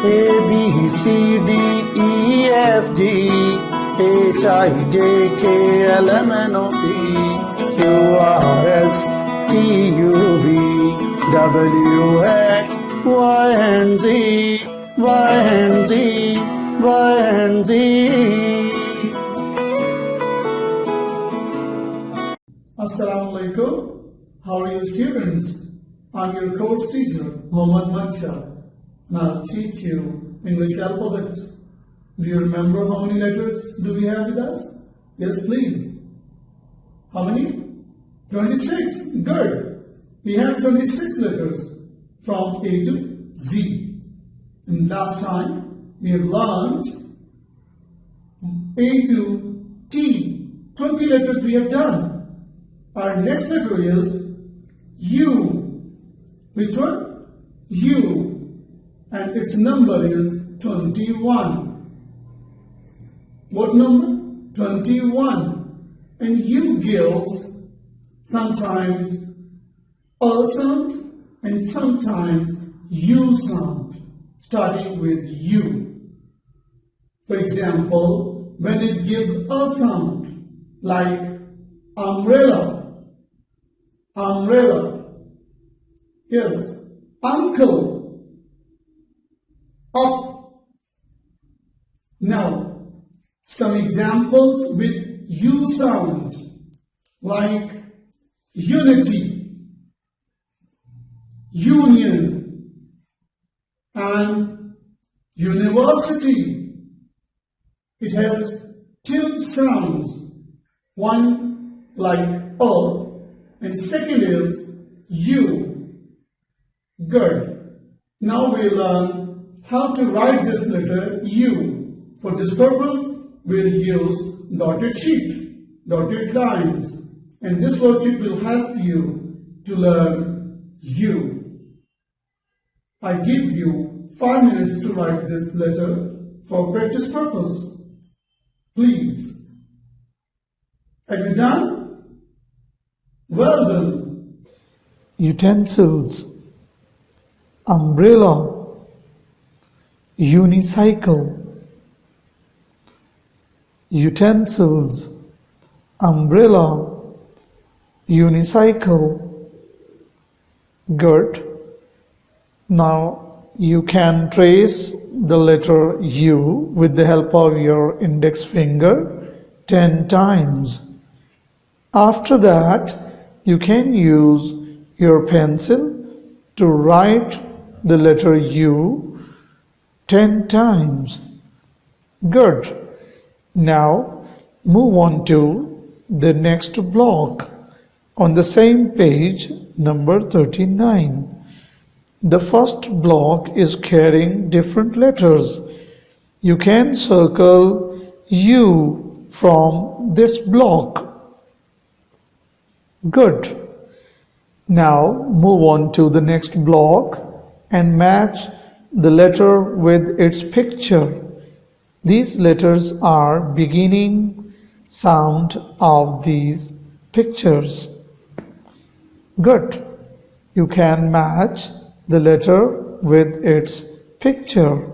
A, B, C, D, E, F, G, H, I, J, K, L, M, N, O, P, Q, R, S, T, U, V, W, X, Y, and Z, Y, and Z, Y, and Z. Assalamu alaikum. How are you, students? I'm your course teacher, Mohammad Mansha, and I'll teach you English alphabet. Do you remember how many letters do we have with us? Yes, please. How many? 26. Good. We have 26 letters from A to Z. And last time we have learned A to T. 20 letters we have done. Our next letter is U. Which one? U. And its number is 21. What number? 21. And U gives sometimes a sound and sometimes U sound, starting with U. For example, when it gives a sound, like umbrella, umbrella. Yes, uncle, up. Now, some examples with U sound, like unity, union, and university. It has two sounds, one like O, and second is U. Good. Now we learn how to write this letter U. For this purpose, we'll use dotted sheet, dotted lines, and this worksheet will help you to learn U. I give you 5 minutes to write this letter for practice purpose. Please. Have you done? Well done. Utensils, umbrella, unicycle. Utensils, umbrella, unicycle. Good. Now you can trace the letter U with the help of your index finger 10 times. After that, you can use your pencil to write the letter U 10 times. Good. Now move on to the next block on the same page, number 39. The first block is carrying different letters. You can circle U from this block. Good. Now move on to the next block and match the letter with its picture. These letters are beginning sound of these pictures. Good. You can match the letter with its picture.